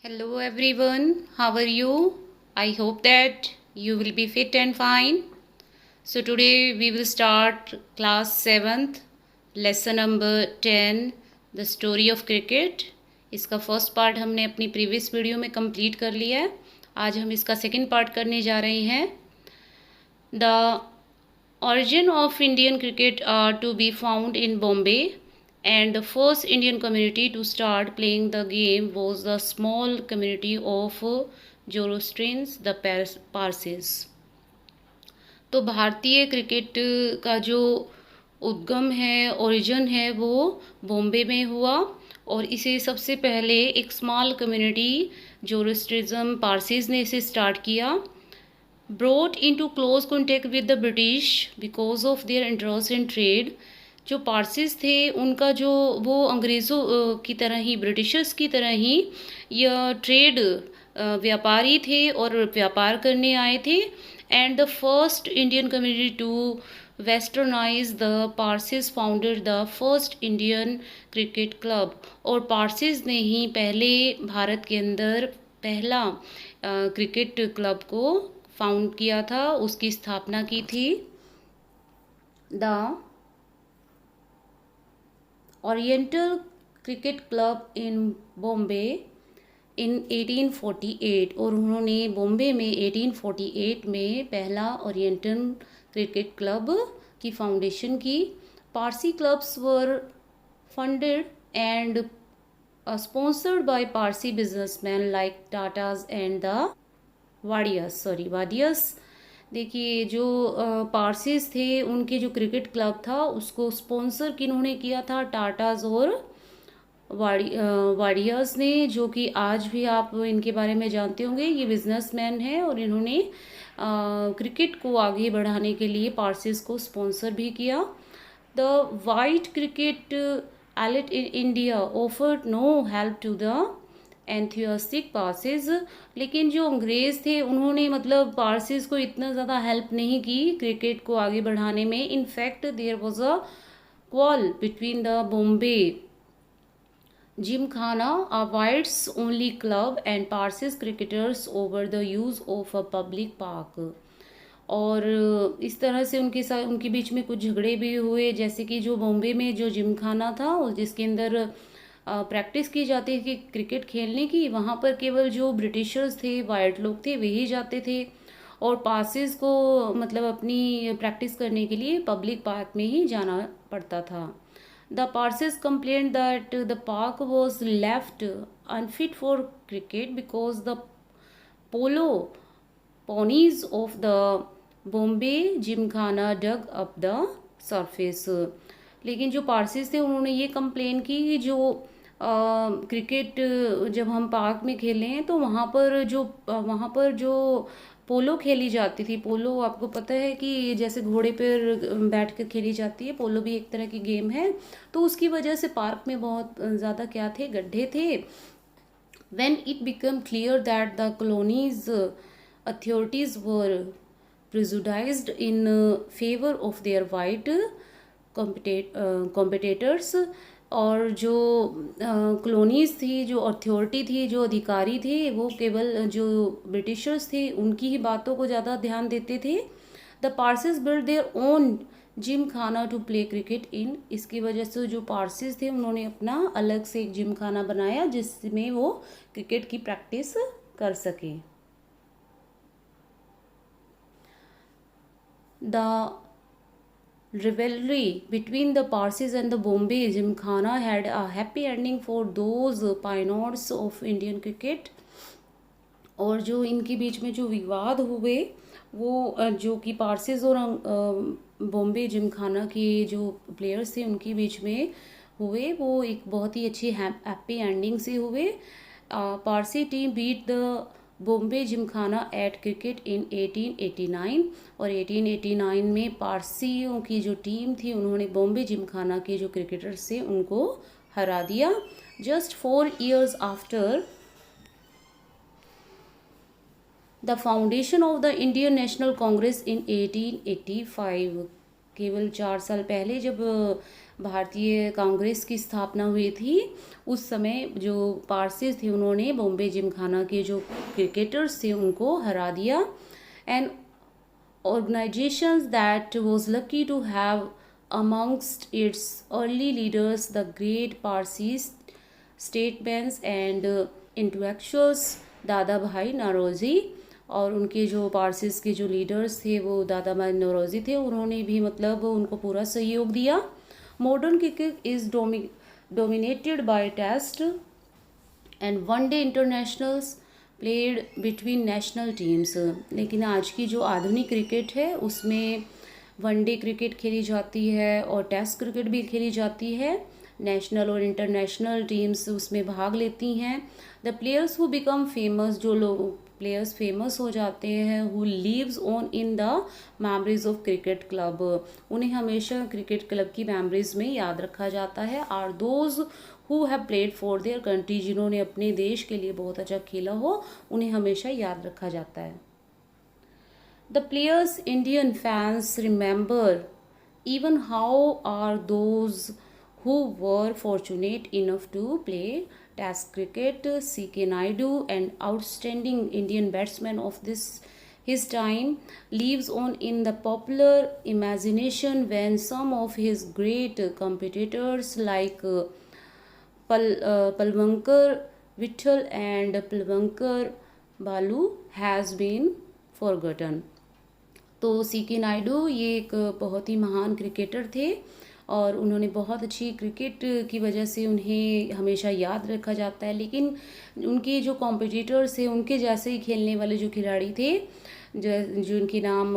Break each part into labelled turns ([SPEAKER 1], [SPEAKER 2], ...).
[SPEAKER 1] Hello everyone, how are you? I hope that you will be fit and fine. So today we will start class 7th, lesson number 10, the story of cricket. इसका first part हमने अपनी previous video में complete कर लिया है. आज हम इसका सेकंड पार्ट करने जा रहे हैं. The origin of Indian cricket are to be found in Bombay, and the first Indian community to start playing the game was the small community of Zoroastrians, the Parsis. तो भारतीय cricket का जो उद्गम है, ओरिजिन है, वो बॉम्बे में हुआ और इसे सबसे पहले एक स्मॉल कम्युनिटी जोरोस्ट्रिज्म पारसीज ने इसे स्टार्ट किया. Brought into close contact with the British because of their interest in trade. जो पारसीज थे उनका जो वो अंग्रेज़ों की तरह ही, ब्रिटिशर्स की तरह ही यह ट्रेड व्यापारी थे और व्यापार करने आए थे. And the first Indian community to westernize the Parsis founded the first Indian cricket club. और पारसीज ने ही पहले भारत के अंदर पहला क्रिकेट क्लब को फाउंड किया था, उसकी स्थापना की थी. The oriental cricket club in Bombay in 1848. और उन्होंने बॉम्बे में 1848 में पहला ओरिएंटल क्रिकेट क्लब की फाउंडेशन की. Parsi clubs were funded and sponsored by Parsi businessman like Tatas and the Wadias. देखिए, जो पारसीज थे उनके जो क्रिकेट क्लब था उसको स्पॉन्सर किन्होंने किया था? टाटाज और वाडियस ने, जो कि आज भी आप इनके बारे में जानते होंगे. ये बिजनेसमैन हैं और इन्होंने क्रिकेट को आगे बढ़ाने के लिए पारसीज को स्पॉन्सर भी किया. The white cricket elite in India offered no help to the enthusiastic Parsis. लेकिन जो अंग्रेज़ थे उन्होंने मतलब पारसीज को इतना ज़्यादा हेल्प नहीं की क्रिकेट को आगे बढ़ाने में. In fact there was a quarrel between the Bombay Gymkhana, a whites only club, and Parsis cricketers over the use of a public park. और इस तरह से उनके बीच में कुछ झगड़े भी हुए. जैसे कि जो बॉम्बे में जो जिमखाना था जिसके अंदर प्रैक्टिस की जाती थी क्रिकेट खेलने की, वहाँ पर केवल जो ब्रिटिशर्स थे, वाइट लोग थे, वही जाते थे. और पासिस को मतलब अपनी प्रैक्टिस करने के लिए पब्लिक पार्क में ही जाना पड़ता था. The Parsis complained that the park was left unfit for cricket because the polo ponies of the Bombay Gymkhana dug up the surface. लेकिन जो पारसीज थे उन्होंने ये कंप्लेन की कि जो क्रिकेट जब हम पार्क में खेले हैं तो वहाँ पर जो पोलो खेली जाती थी. पोलो आपको पता है कि जैसे घोड़े पर बैठ कर खेली जाती है, पोलो भी एक तरह की गेम है. तो उसकी वजह से पार्क में बहुत ज़्यादा क्या थे, गड्ढे थे. When it became clear that the colony's authorities were prejudiced in favor of their white competitors, और जो कॉलोनीज थी, जो अथॉरिटी थी, जो अधिकारी थे, वो केवल जो ब्रिटिशर्स थे उनकी ही बातों को ज़्यादा ध्यान देते थे. The Parsis build their own gym खाना टू प्ले क्रिकेट इन. इसकी वजह से जो पारसीज थे उन्होंने अपना अलग से एक जिम खाना बनाया जिसमें वो क्रिकेट की प्रैक्टिस कर सके. The rivalry between the Parsis and the Bombay Gymkhana had a happy ending for those pioneers of Indian cricket. और जो इनके बीच में जो विवाद हुए वो जो कि पारसीज और बॉम्बे जिमखाना के जो प्लेयर्स थे उनके बीच में हुए, वो एक बहुत ही अच्छी हैप्पी एंडिंग से हुए. Parsi team beat the Bombay Gymkhana at cricket in 1889. और 1889 में पारसियों की जो टीम थी उन्होंने बॉम्बे जिमखाना के जो क्रिकेटर्स थे उनको हरा दिया. Just 4 years after the foundation of the Indian National Congress in 1885. केवल 4 साल पहले जब भारतीय कांग्रेस की स्थापना हुई थी, उस समय जो पारसीज थे उन्होंने बॉम्बे जिमखाना के जो क्रिकेटर्स थे उनको हरा दिया। And organizations that was lucky to have amongst its early leaders the great Parsi statesmen and intellectuals दादा भाई नौरोजी। और उनके जो पारसीज के जो लीडर्स थे वो दादा भाई नौरोजी थे, उन्होंने भी मतलब उनको पूरा सहयोग दिया। Modern cricket is dominated by test and one day internationals played between national teams. लेकिन आज की जो आधुनिक क्रिकेट है उसमें वनडे क्रिकेट खेली जाती है और टेस्ट क्रिकेट भी खेली जाती है। नेशनल और इंटरनेशनल टीम्स उसमें भाग लेती हैं। The players who become famous, जो लोग प्लेयर्स फेमस हो जाते हैं, who leaves on in the memories of cricket club, उन्हें हमेशा क्रिकेट क्लब की मेमोरीज में याद रखा जाता है। Are those who have played for their country, जिन्होंने अपने देश के लिए बहुत अच्छा खेला हो, उन्हें हमेशा याद रखा जाता है। The players Indian fans remember even how are those who were fortunate enough to play test cricket. C.K. Naidu, an outstanding Indian batsman of his time, lives on in the popular imagination when some of his great competitors like Palvankar Vittal and Palvankar Balu has been forgotten. तो C.K. Naidu ये एक बहुत ही महान cricketer थे और उन्होंने बहुत अच्छी क्रिकेट की वजह से उन्हें हमेशा याद रखा जाता है। लेकिन उनके जो कॉम्पिटिटर्स थे, उनके जैसे ही खेलने वाले जो खिलाड़ी थे, जिनके नाम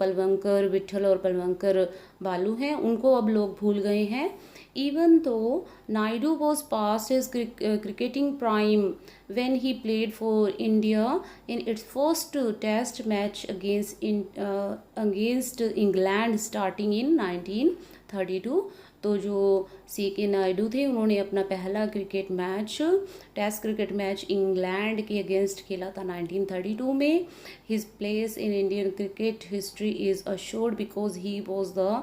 [SPEAKER 1] पलवंकर विट्ठल और पलवंकर बालू हैं, उनको अब लोग भूल गए हैं। Even though Naidu was past his cricketing prime when he played for India in its first test match against England starting in 1932, तो जो C.K. नायडू थे उन्होंने अपना पहला cricket match, test cricket match England के अगेंस्ट खेला था 1932 में। His place in Indian cricket history is assured because he was the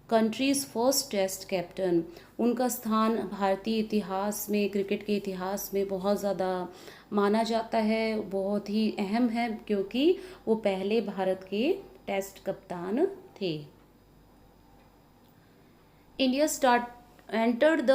[SPEAKER 1] country's first test captain. उनका स्थान भारतीय इतिहास में, क्रिकेट के इतिहास में बहुत ज़्यादा माना जाता है, बहुत ही अहम है, क्योंकि वो पहले भारत के टेस्ट कप्तान थे। India entered the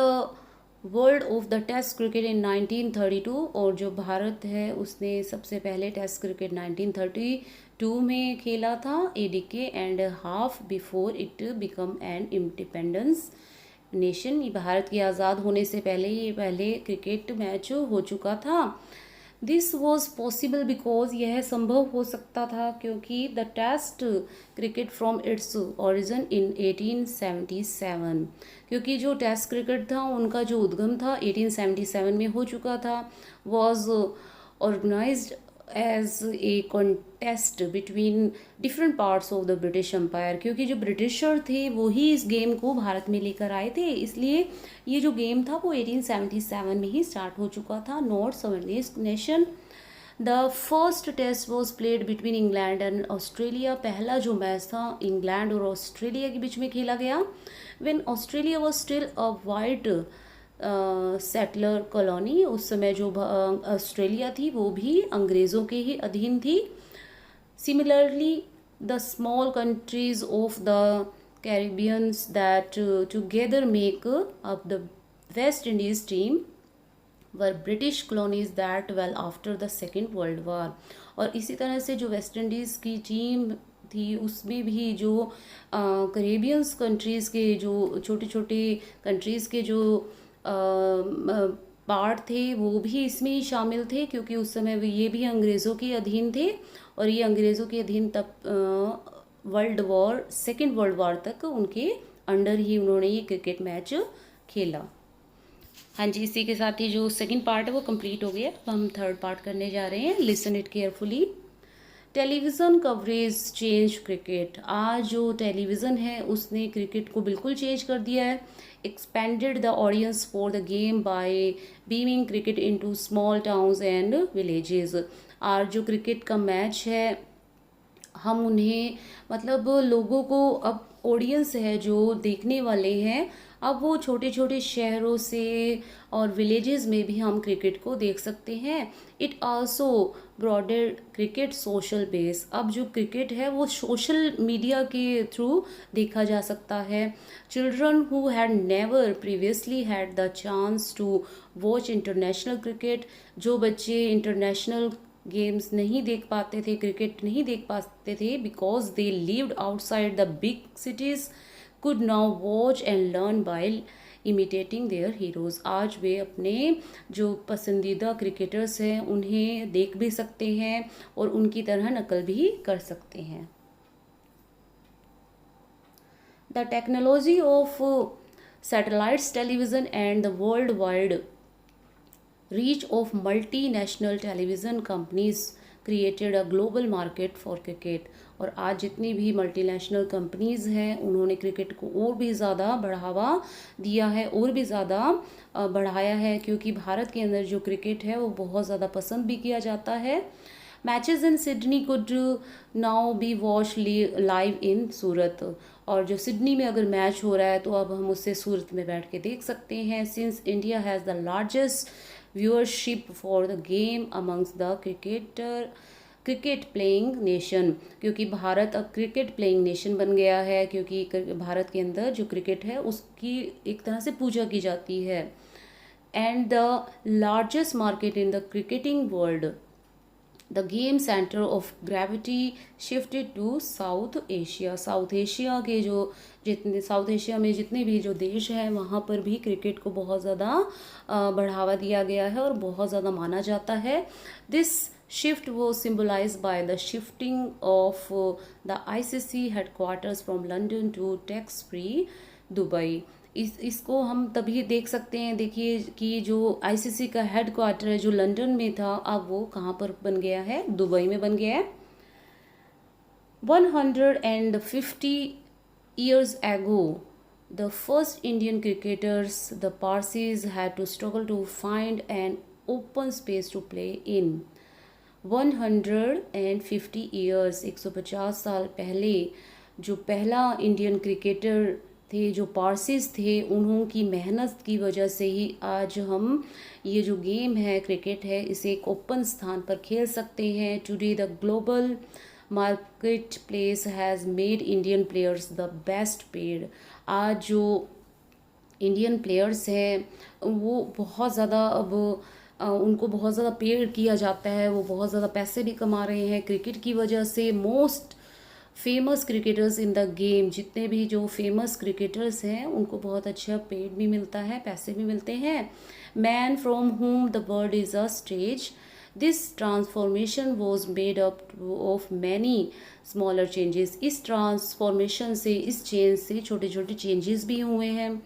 [SPEAKER 1] world of the test cricket in 1932, और जो भारत है उसने सबसे पहले टेस्ट क्रिकेट 1932 में खेला था, a decade and half before it become an independence nation. ये भारत के आज़ाद होने से पहले ये पहले क्रिकेट मैच हो चुका था। दिस वॉज पॉसिबल बिकॉज, यह संभव हो सकता था क्योंकि the test cricket from its origin in 1877, क्योंकि जो टेस्ट क्रिकेट था उनका जो उद्गम था 1877 में हो चुका था। Was organised as a contest between different parts of the British empire, क्योंकि जो ब्रिटिशर थे वो ही इस गेम को भारत में लेकर आए थे, इसलिए ये जो गेम था वो 1877 में ही स्टार्ट हो चुका था। Not sovereign nation. The first test was played between England and Australia. पहला जो मैच था इंग्लैंड और ऑस्ट्रेलिया के बीच में खेला गया। When Australia was still a white settler colony, उस समय जो ऑस्ट्रेलिया थी वो भी अंग्रेज़ों के ही अधीन थी। Similarly the small countries of the कैरिबियंस that together make up the West Indies team were British colonies that well after the second world war. और इसी तरह से जो वेस्ट इंडीज़ की टीम थी उसमें भी जो कैरिबियंस कंट्रीज़ के जो छोटे छोटे कंट्रीज़ के जो पार्ट थे वो भी इसमें ही शामिल थे, क्योंकि उस समय ये भी अंग्रेज़ों के अधीन थे और ये अंग्रेज़ों के अधीन तब सेकेंड वर्ल्ड वॉर तक उनके अंडर ही उन्होंने ये क्रिकेट मैच खेला। हाँ जी, इसी के साथ ही जो सेकंड पार्ट है वो कंप्लीट हो गया। अब हम थर्ड पार्ट करने जा रहे हैं। Listen it carefully. Television coverage change cricket. आज जो टेलीविज़न है उसने क्रिकेट को बिल्कुल चेंज कर दिया है। Expanded the audience for the game by beaming cricket into small towns and villages. आज जो क्रिकेट का मैच है हम उन्हें मतलब लोगों को अब ऑडियंस है जो देखने वाले हैं, अब वो छोटे छोटे शहरों से और विलेजेस में भी हम क्रिकेट को देख सकते हैं। It also broader cricket social base. अब जो क्रिकेट है वो सोशल मीडिया के थ्रू देखा जा सकता है। Children who had never previously had the chance to watch international cricket, जो बच्चे इंटरनेशनल गेम्स नहीं देख पाते थे, क्रिकेट नहीं देख पाते थे because they lived outside the big cities, could now watch and learn by imitating their heroes. आज वे अपने जो पसंदीदा क्रिकेटर्स हैं उन्हें देख भी सकते हैं और उनकी तरह नकल भी कर सकते हैं। The technology of satellites television and the world wide reach of multinational television companies created a global market for cricket। और आज जितनी भी मल्टीनेशनल कंपनीज़ हैं उन्होंने क्रिकेट को और भी ज़्यादा बढ़ावा दिया है और भी ज़्यादा बढ़ाया है, क्योंकि भारत के अंदर जो क्रिकेट है वो बहुत ज़्यादा पसंद भी किया जाता है। Matches in Sydney could now be watch live in Surat. और जो सिडनी में अगर मैच हो रहा है तो अब हम उससे सूरत में बैठ के देख सकते हैं। Since India has the largest viewership for the game amongst the cricket playing nation, क्योंकि भारत अब क्रिकेट प्लेइंग नेशन बन गया है, क्योंकि भारत के अंदर जो क्रिकेट है उसकी एक तरह से पूजा की जाती है। And the largest market in the cricketing world, the game centre of gravity shifted to South Asia. South Asia के जो साउथ एशिया में जितने भी जो देश हैं वहाँ पर भी क्रिकेट को बहुत ज़्यादा बढ़ावा दिया गया है और बहुत ज़्यादा माना जाता है। This shift was symbolised by the shifting of the ICC headquarters from London to tax free Dubai. इसको हम तभी देख सकते हैं, देखिए कि जो ICC का हेड क्वार्टर है जो लंदन में था अब वो कहाँ पर बन गया है, दुबई में बन गया है। 150 years ago the first Indian cricketers, the Parsis, had to struggle to find an open space to play in। 150 years 150 साल पहले जो पहला इंडियन क्रिकेटर थे जो पारसीज थे, उन्हों की मेहनत की वजह से ही आज हम ये जो गेम है क्रिकेट है इसे एक ओपन स्थान पर खेल सकते हैं। Today the global market place has made Indian players the best paid. आज जो इंडियन प्लेयर्स हैं वो बहुत ज़्यादा अब उनको बहुत ज़्यादा पेड किया जाता है, वो बहुत ज़्यादा पैसे भी कमा रहे हैं क्रिकेट की वजह से। Most famous cricketers in the game, जितने भी जो फेमस क्रिकेटर्स हैं उनको बहुत अच्छा पेड भी मिलता है, पैसे भी मिलते हैं। Man from home the world is a stage, this transformation was made up of many smaller changes. इस ट्रांसफॉर्मेशन से, इस चेंज से छोटे छोटे चेंजेस भी हुए हैं।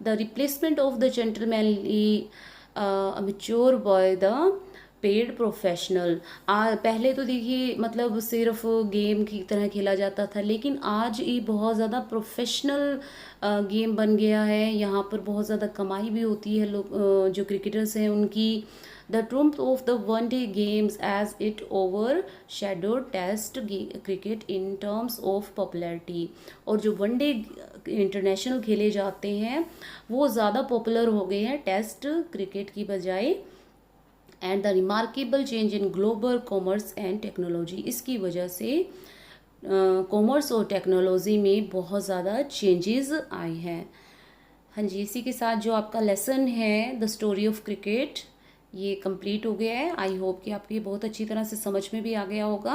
[SPEAKER 1] The replacement of the gentlemanly amateur by the paid professional. पहले तो देखिए मतलब सिर्फ गेम की तरह खेला जाता था, लेकिन आज ये बहुत ज़्यादा प्रोफेशनल गेम बन गया है। यहाँ पर बहुत ज़्यादा कमाई भी होती है लोग जो क्रिकेटर्स हैं उनकी। The triumph of the one day games as it overshadowed test cricket in terms of popularity. और जो वन डे इंटरनेशनल खेले जाते हैं वो ज़्यादा पॉपुलर हो गए हैं टेस्ट क्रिकेट की बजाय। And the remarkable change in global commerce and technology, इसकी वजह से कॉमर्स और टेक्नोलॉजी में बहुत ज़्यादा चेंजेस आए हैं। हाँ जी, इसी के साथ जो आपका लेसन है द स्टोरी ऑफ क्रिकेट ये कंप्लीट हो गया है। आई होप कि आपको ये बहुत अच्छी तरह से समझ में भी आ गया होगा।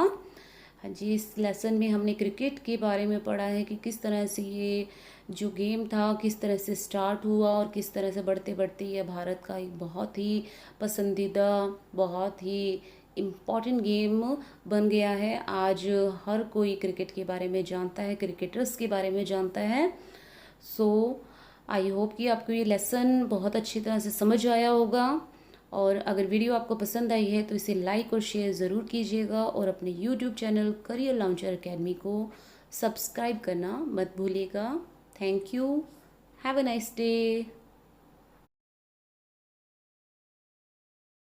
[SPEAKER 1] हाँ जी, इस लेसन में हमने क्रिकेट के बारे में पढ़ा है कि किस तरह से ये जो गेम था किस तरह से स्टार्ट हुआ और किस तरह से बढ़ते बढ़ते ये भारत का एक बहुत ही पसंदीदा, बहुत ही इम्पॉर्टेंट गेम बन गया है। आज हर कोई क्रिकेट के बारे में जानता है, क्रिकेटर्स के बारे में जानता है। सो आई होप कि आपको ये लेसन बहुत अच्छी तरह से समझ आया होगा। और अगर वीडियो आपको पसंद आई है तो इसे लाइक और शेयर ज़रूर कीजिएगा और अपने YouTube channel career launcher academy को सब्सक्राइब करना मत भूलिएगा। Thank you. Have a nice day.